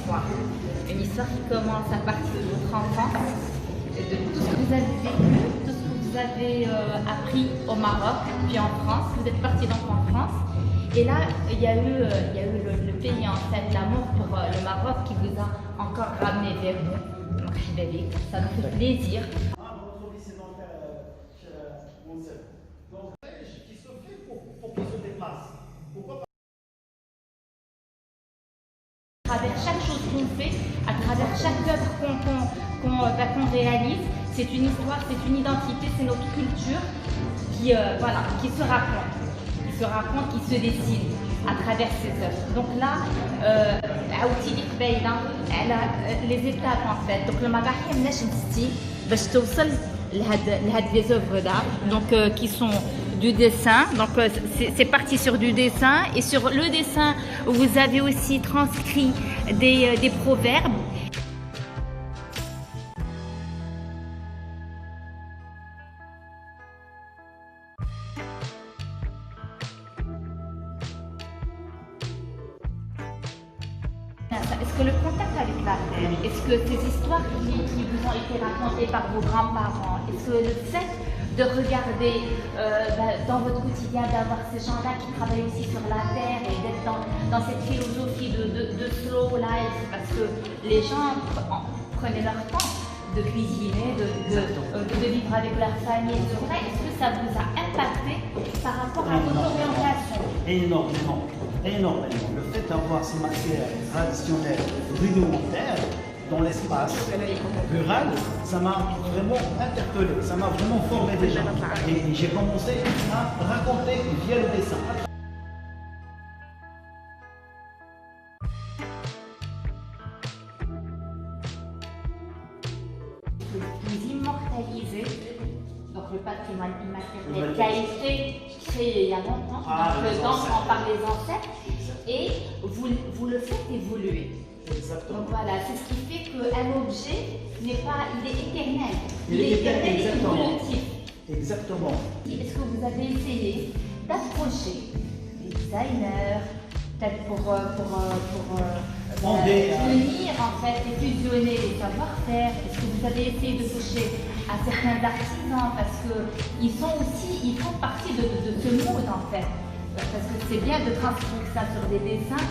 histoire. Une histoire qui commence à partir de votre enfance, de tout ce que vous avez vécu, tout ce que vous avez appris au Maroc, puis en France. Vous êtes parti donc en France. Et là, il y a eu le pays, en fait, l'amour pour le Maroc qui vous a encore ramené vers nous. Donc, ça nous fait plaisir. Votre vie sédentaire, donc, qui se fait pour qu'il se déplace. Pourquoi? À travers chaque chose qu'on fait, à travers chaque œuvre qu'on réalise, c'est une histoire, c'est une identité, c'est notre culture qui, voilà, qui se raconte, qui se dessine à travers ces œuvres. Donc là, les étapes en fait. Donc le Marocain les œuvres d'art, donc qui sont du dessin. Donc c'est parti sur du dessin, et sur le dessin vous avez aussi transcrit des proverbes. Est-ce que le contact avec la terre, est-ce que ces histoires qui vous ont été racontées par vos grands-parents, est-ce que le fait de regarder dans votre quotidien, d'avoir ces gens-là qui travaillent aussi sur la terre et d'être dans cette philosophie de slow life, parce que les gens prenaient leur temps de cuisiner, de vivre avec leur famille, c'est vrai, est-ce que ça vous a impacté par rapport à votre orientation? Énormément. Le fait d'avoir ces matières traditionnelles rudimentaires dans l'espace rural, ça m'a vraiment interpellé, ça m'a vraiment formé déjà. Et j'ai commencé à raconter via le dessin. Vous immortalisez donc le patrimoine immatériel qui a été créé il y a longtemps, par les ancêtres, et vous le faites évoluer. Exactement. Donc voilà, c'est ce qui fait qu'un objet n'est pas, il est éternel. Il est éternel, et évolutif. Exactement. Est-ce que vous avez essayé d'approcher des designers, peut-être pour unir en fait et fusionner les savoir-faire? Est-ce que vous avez essayé de toucher à certains artisans, parce qu'ils font partie de ce monde en fait? Parce que c'est bien de transcrire ça sur des dessins,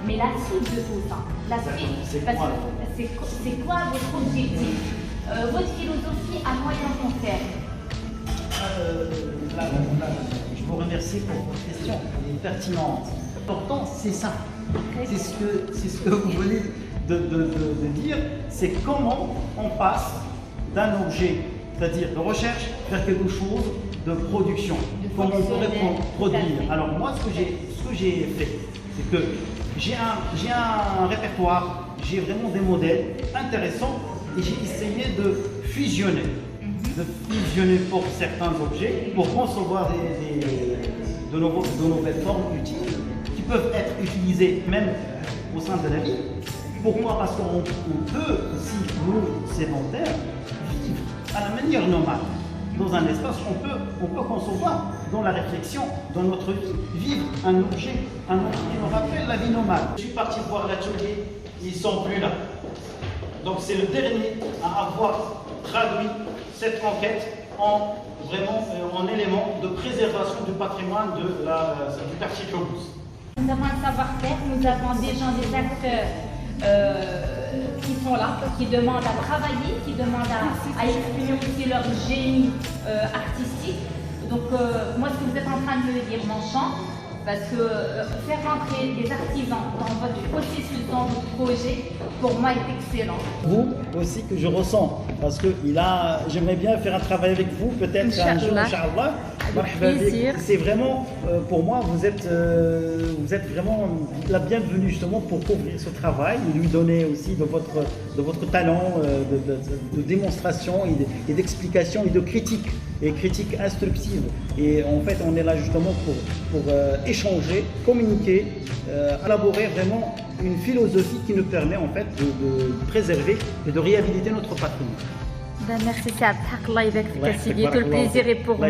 mais la suite de tout ça, c'est quoi votre objectif, votre philosophie à moyen long terme? Je vous remercie pour votre question, elle est pertinente. L'important, c'est ça. C'est ce que vous venez de dire, c'est comment on passe d'un objet, c'est-à-dire de recherche, vers quelque chose de production. Comment on pourrait produire. Alors moi, ce que j'ai fait, c'est que j'ai un répertoire, j'ai vraiment des modèles intéressants, et j'ai essayé de fusionner pour certains objets, pour concevoir de nouvelles formes utiles qui peuvent être utilisées même au sein de la vie. Pourquoi? Parce qu'on peut aussi, nous, sédentaires, vivre à la manière nomade. Dans un espace, on peut concevoir dans la réflexion, dans notre vie, vivre un objet qui nous rappelle la vie nomade. Je suis parti voir l'atelier, ils ne sont plus là. Donc c'est le dernier à avoir traduit cette enquête en élément de préservation du patrimoine du quartier Clovis. Nous avons un savoir-faire, nous avons des gens, des acteurs qui sont là, qui demandent à travailler, qui demandent à exprimer aussi leur génie artistique. Donc moi, ce que vous êtes en train de me dire m'enchante, parce que faire rentrer des artisans dans votre processus, dans votre projet, pour moi est excellent. Vous aussi que je ressens, parce que j'aimerais bien faire un travail avec vous, peut-être un jour, Inch'Allah. C'est vraiment, pour moi, vous êtes vraiment la bienvenue justement pour couvrir ce travail et lui donner aussi de votre talent de démonstration et d'explication et de critique instructive. Et en fait, on est là justement pour échanger, communiquer, élaborer vraiment une philosophie qui nous permet en fait de préserver et de réhabiliter notre patrimoine. Merci, c'est Allah, tout le plaisir est pour moi.